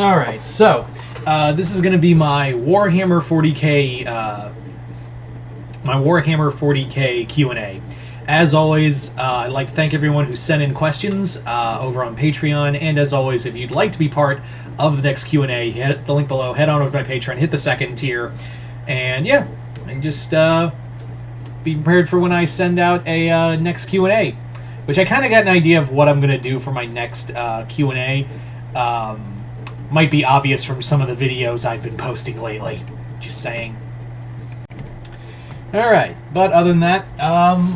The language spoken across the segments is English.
Alright, so, this is going to be my Warhammer 40k, Q&A. As always, I'd like to thank everyone who sent in questions over on Patreon, and as always, if you'd like to be part of the next Q&A, hit the link below, head on over to my Patreon, hit the second tier, and yeah, and just be prepared for when I send out a next Q&A, which I kind of got an idea of what I'm going to do for my next Q&A. Might be obvious from some of the videos I've been posting lately. Just saying. Alright, but other than that,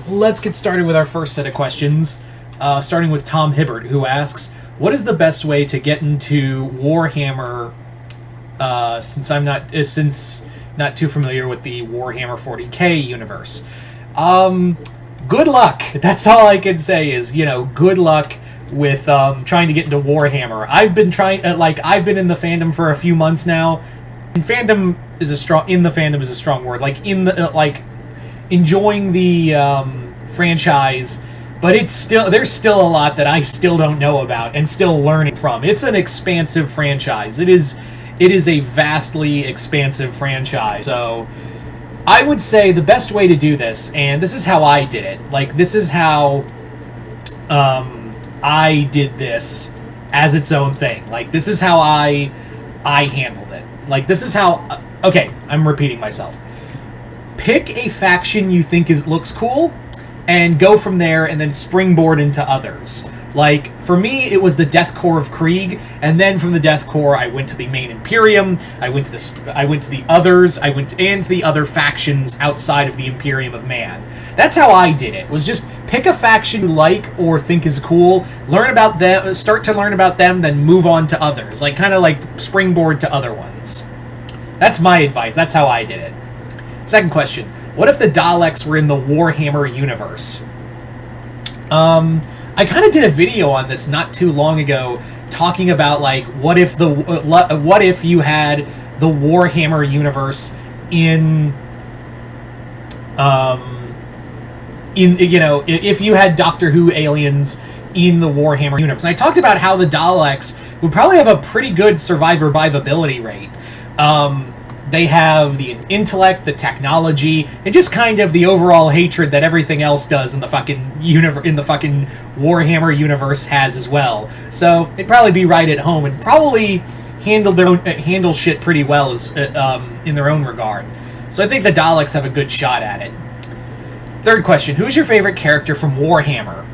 let's get started with our first set of questions. Starting with Tom Hibbert, who asks, what is the best way to get into Warhammer, since I'm not too familiar with the Warhammer 40k universe? Good luck! That's all I can say is, you know, good luck with trying to get into Warhammer. I've been I've been in the fandom for a few months now. And fandom is a strong word. Like enjoying the franchise, but there's still a lot that I still don't know about and still learning from. It's an expansive franchise. It is a vastly expansive franchise. So I would say the best way to do this, and this is how I did it. Like, this is how I did this as its own thing. Like, this is how I handled it. Like, this is how... okay, I'm repeating myself. Pick a faction you think looks cool, and go from there, and then springboard into others. Like, for me, it was the Death Corps of Krieg, and then from the Death Corps, I went to the main Imperium, I went to the others, and the other factions outside of the Imperium of Man. That's how I did it, was just pick a faction you like or think is cool, learn about them, start to learn about them, then move on to others. Like, kind of like springboard to other ones. That's my advice. That's how I did it. Second question. What if the Daleks were in the Warhammer universe? I kind of did a video on this not too long ago, talking about, like, what if you had the Warhammer universe if you had Doctor Who aliens in the Warhammer universe. And I talked about how the Daleks would probably have a pretty good survivability rate. They have the intellect, the technology, and just kind of the overall hatred that everything else does in the fucking Warhammer universe has as well. So they'd probably be right at home and probably handle shit pretty well in their own regard. So I think the Daleks have a good shot at it. Third question: who's your favorite character from Warhammer?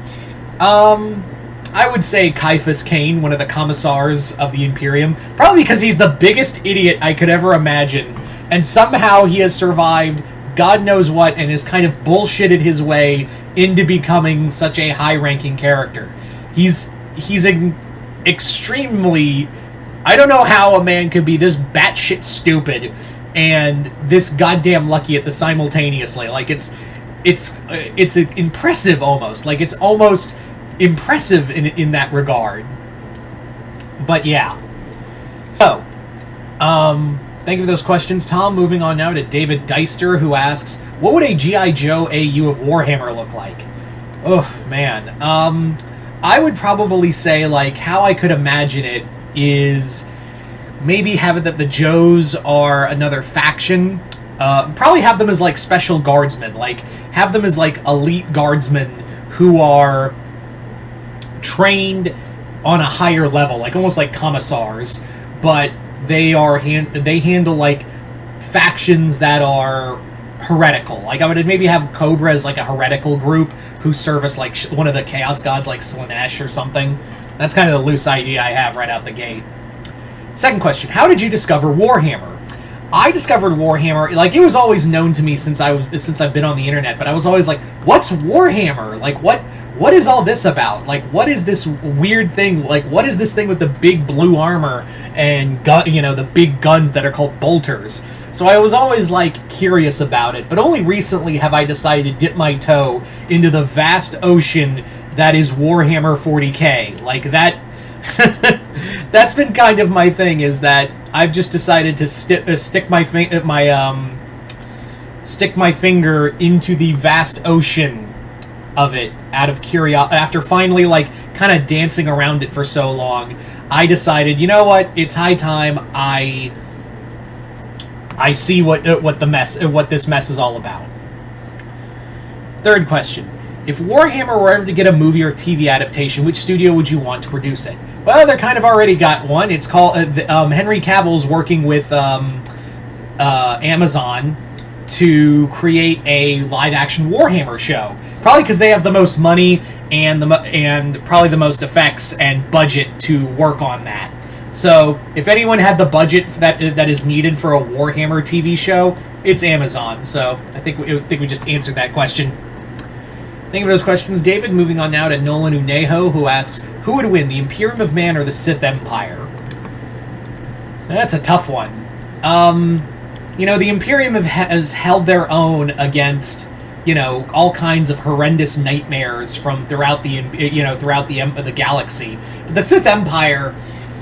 I would say Caiaphas Cain, one of the commissars of the Imperium. Probably because he's the biggest idiot I could ever imagine. And somehow he has survived God knows what and has kind of bullshitted his way into becoming such a high-ranking character. He's extremely... I don't know how a man could be this batshit stupid and this goddamn lucky at the simultaneously. Like, it's impressive almost. Like, it's almost... impressive in that regard. But yeah. So, thank you for those questions, Tom. Moving on now to David Deister, who asks, what would a G.I. Joe AU of Warhammer look like? Oh, man. I would probably say, like, how I could imagine it is maybe have it that the Joes are another faction. Probably have them as, like, special guardsmen. Like, have them as, like, elite guardsmen who are trained on a higher level, like almost like commissars, but they handle like factions that are heretical. Like, I would maybe have Cobra as like a heretical group who service like one of the Chaos Gods, like Slanesh or something. That's kind of the loose idea I have right out the gate. Second question: how did you discover Warhammer? I discovered Warhammer, like, it was always known to me since I've been on the internet, but I was always like, what's Warhammer? Like, what is all this about? Like, what is this weird thing? Like, what is this thing with the big blue armor and the big guns that are called bolters? So I was always, like, curious about it, but only recently have I decided to dip my toe into the vast ocean that is Warhammer 40k. Like, that's been kind of my thing, is that I've just decided to stick my finger into the vast ocean of it out of curiosity. After finally, like, kind of dancing around it for so long, I decided, you know what, it's high time I see what this mess is all about. Third question. If Warhammer were ever to get a movie or TV adaptation, which studio would you want to produce it? Well, they kind of already got one. It's called... Henry Cavill's working with Amazon to create a live-action Warhammer show. Probably because they have the most money and probably the most effects and budget to work on that. So, if anyone had the budget that is needed for a Warhammer TV show, it's Amazon. So, I think we just answered that question. Thank you for those questions, David. Moving on now to Nolan Unejo, who asks, who would win, the Imperium of Man or the Sith Empire? That's a tough one. The Imperium has held their own against, all kinds of horrendous nightmares from throughout the galaxy. But the Sith Empire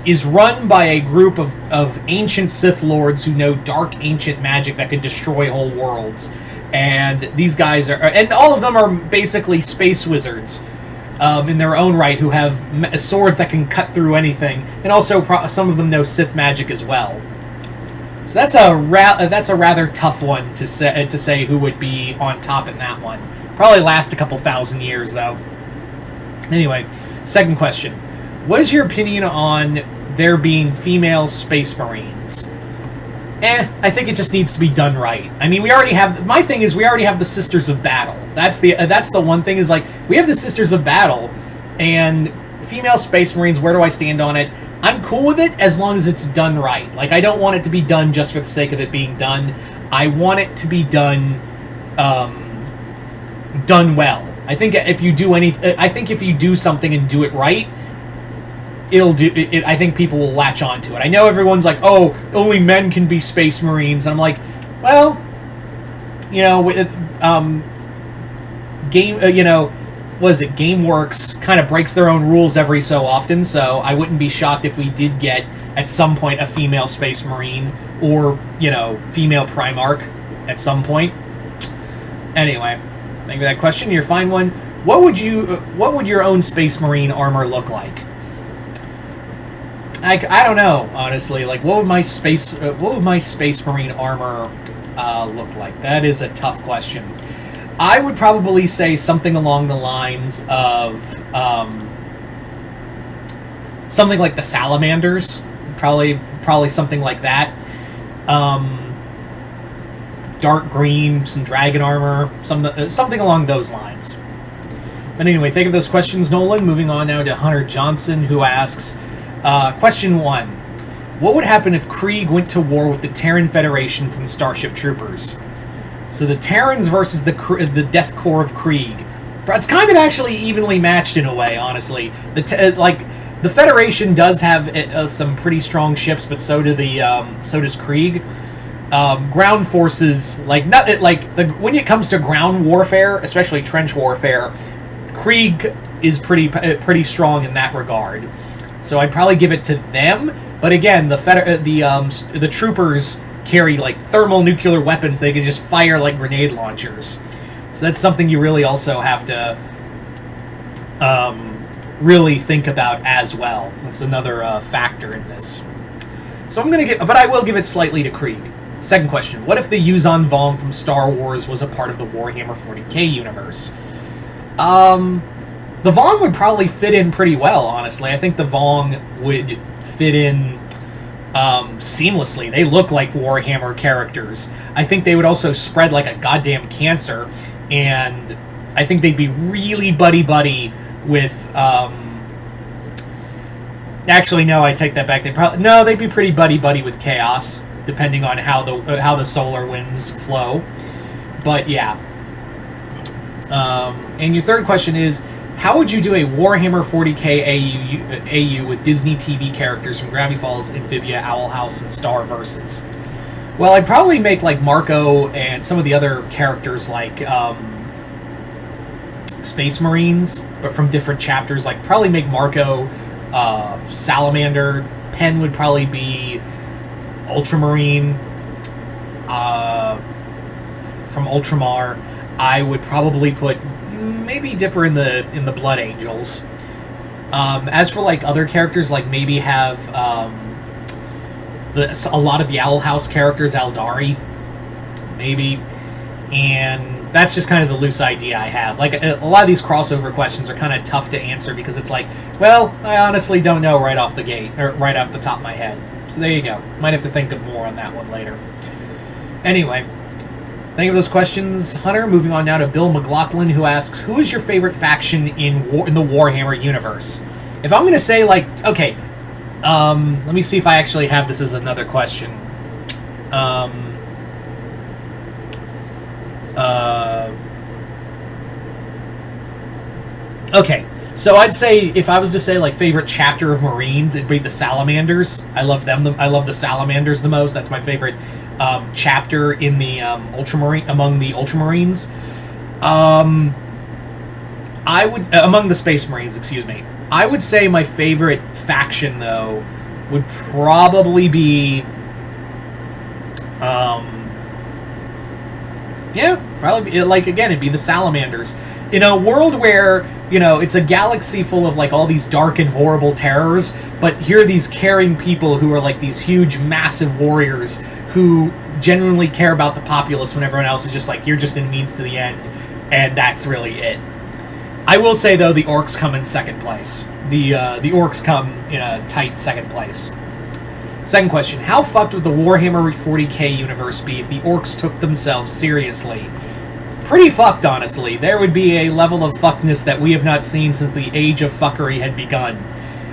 is run by a group of ancient Sith Lords who know dark ancient magic that could destroy whole worlds. And these guys and all of them are basically space wizards in their own right, who have swords that can cut through anything, and also some of them know Sith magic as well. So that's a rather tough one to say who would be on top in that one. Probably last a couple thousand years though. Anyway, second question: what is your opinion on there being female space marines? I think it just needs to be done right. I mean, we already have the Sisters of Battle. That's the one thing, is like, we have the Sisters of Battle, and female Space Marines, where do I stand on it? I'm cool with it as long as it's done right. Like, I don't want it to be done just for the sake of it being done. I want it to be done well. I think if you do something and do it right, I think people will latch on to it. I know everyone's like, oh, only men can be Space Marines. And I'm like, well, GameWorks kind of breaks their own rules every so often, so I wouldn't be shocked if we did get, at some point, a female Space Marine, or, female Primarch at some point. Anyway, thank you for that question. Your fine one. What would your own Space Marine armor look like? I don't know, honestly. Like, what would my Space Marine armor look like? That is a tough question. I would probably say something along the lines of something like the Salamanders. Probably something like that. Dark green, some dragon armor, something along those lines. But anyway, think of those questions, Nolan. Moving on now to Hunter Johnson, who asks. Question 1. What would happen if Krieg went to war with the Terran Federation from Starship Troopers? So the Terrans versus the Death Corps of Krieg. It's kind of actually evenly matched in a way, honestly. The Federation does have some pretty strong ships, but so does Krieg. Ground forces, when it comes to ground warfare, especially trench warfare, Krieg is pretty strong in that regard. So I'd probably give it to them. But again, the troopers carry thermonuclear weapons. They can just fire like grenade launchers. So that's something you really also have to really think about as well. That's another factor in this. So I will give it slightly to Krieg. Second question: what if the Yuuzhan Vong from Star Wars was a part of the Warhammer 40k universe? The Vong would probably fit in pretty well, honestly. I think the Vong would fit in seamlessly. They look like Warhammer characters. I think they would also spread like a goddamn cancer, and I think they'd be really buddy-buddy with... Actually, no, I take that back. They'd be pretty buddy-buddy with Chaos, depending on how the solar winds flow. But, yeah. And your third question is... how would you do a Warhammer 40k AU with Disney TV characters from Gravity Falls, Amphibia, Owl House, and Star Versus? Well, I'd probably make Marco and some of the other characters Space Marines, but from different chapters. Probably make Marco Salamander. Pen would probably be Ultramarine from Ultramar. I would probably put maybe Dipper in the Blood Angels. As for like other characters, like maybe have a lot of the Owl House characters, Aldari, maybe, and that's just kind of the loose idea I have. Like a lot of these crossover questions are kind of tough to answer because it's like, well, I honestly don't know right off the gate or right off the top of my head. So there you go. Might have to think of more on that one later. Anyway, thank you for those questions, Hunter. Moving on now to Bill McLaughlin, who asks, who is your favorite faction in the Warhammer universe? If I'm going to say, like, okay, let me see if I actually have this as another question. Okay, so I'd say, if I was to say, like, favorite chapter of Marines, it'd be the Salamanders. I love them. I love the Salamanders the most. That's my favorite chapter in the Ultramarine, among the Ultramarines. I would, among the Space Marines, excuse me. I would say my favorite faction, though, would probably be, yeah, probably be, like, again, it'd be the Salamanders. In a world where, you know, it's a galaxy full of, like, all these dark and horrible terrors, but here are these caring people who are, like, these huge, massive warriors who genuinely care about the populace when everyone else is just like, you're just in means to the end, and that's really it. I will say, though, the Orcs come in second place. The Orcs come in a tight second place. Second question, how fucked would the Warhammer 40k universe be if the Orcs took themselves seriously? Pretty fucked, honestly. There would be a level of fuckedness that we have not seen since the age of fuckery had begun.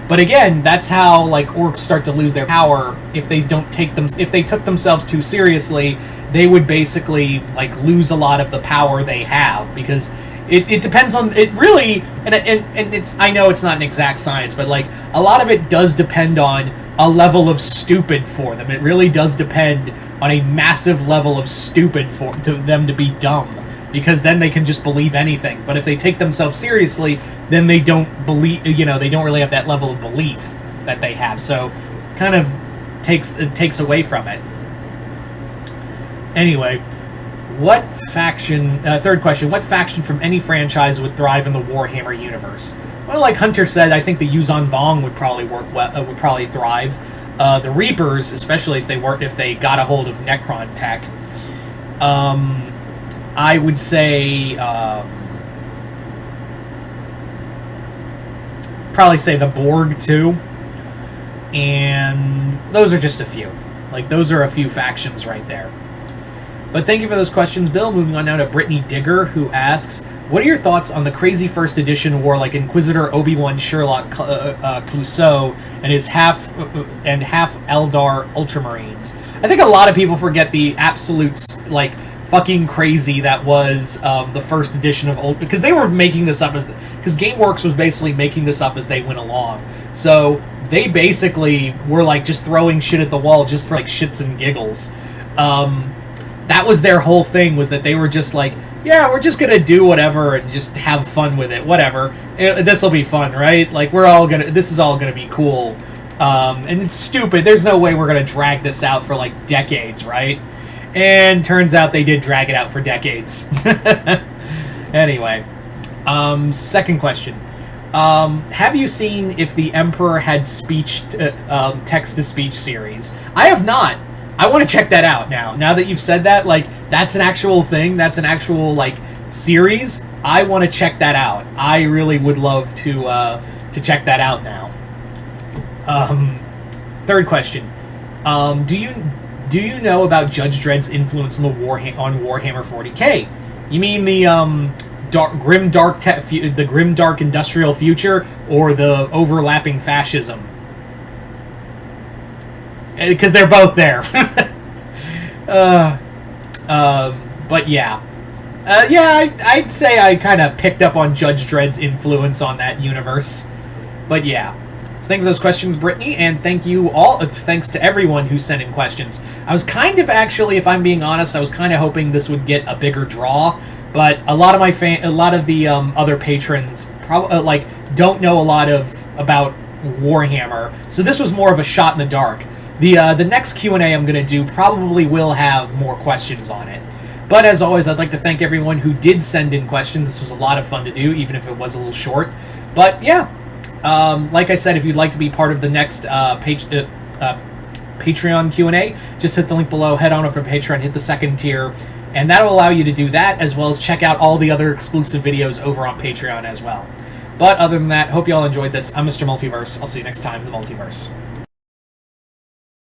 But again, that's how, like, Orcs start to lose their power. If they took themselves too seriously, they would basically, like, lose a lot of the power they have, because it depends on, it really, and it's, I know it's not an exact science, but, like, a lot of it does depend on a level of stupid for them. It really does depend on a massive level of stupid for them to be dumb, because then they can just believe anything. But if they take themselves seriously, then they don't believe, you know, they don't really have that level of belief that they have. So kind of takes away from it. Anyway, what faction, third question, what faction from any franchise would thrive in the Warhammer universe? Well, like Hunter said, I think the Yuzhan Vong would probably work well, would probably thrive. The Reapers, especially if they got a hold of Necron tech. I would say, probably say the Borg, too. And those are just a few. Like, those are a few factions right there. But thank you for those questions, Bill. Moving on now to Brittany Digger, who asks, what are your thoughts on the crazy first edition war like Inquisitor Obi-Wan Sherlock Clouseau and his half Eldar Ultramarines? I think a lot of people forget the absolute, like, fucking crazy that was the first edition of because they were making this up because GameWorks was basically making this up as they went along. So they basically were like just throwing shit at the wall just for like shits and giggles. That was their whole thing, was that they were just like, yeah, we're just gonna do whatever and just have fun with it, whatever. This will be fun, right? Like, this is all gonna be cool. And it's stupid. There's no way we're gonna drag this out for like decades, right? And turns out they did drag it out for decades. Anyway, second question. Have you seen if the Emperor had speech, text-to-speech series? I have not. I want to check that out now. Now that you've said that, like, that's an actual thing. That's an actual, like, series. I want to check that out. I really would love to check that out now. Third question. Do you know about Judge Dredd's influence on Warhammer 40k? You mean the grim dark industrial future, or the overlapping fascism? Because they're both there. But yeah. I'd say I kind of picked up on Judge Dredd's influence on that universe. But yeah. So thank you for those questions, Brittany, and thank you all. Thanks to everyone who sent in questions. I was kind of, actually, if I'm being honest, I was kind of hoping this would get a bigger draw, but a lot of the other patrons probably don't know a lot about Warhammer, so this was more of a shot in the dark. The next Q&A I'm going to do probably will have more questions on it. But as always, I'd like to thank everyone who did send in questions. This was a lot of fun to do, even if it was a little short. But yeah, Like I said, if you'd like to be part of the next Patreon Q&A, just hit the link below, head on over to Patreon, hit the second tier, and that'll allow you to do that, as well as check out all the other exclusive videos over on Patreon as well. But other than that, hope you all enjoyed this. I'm Mr. Multiverse. I'll see you next time in the Multiverse.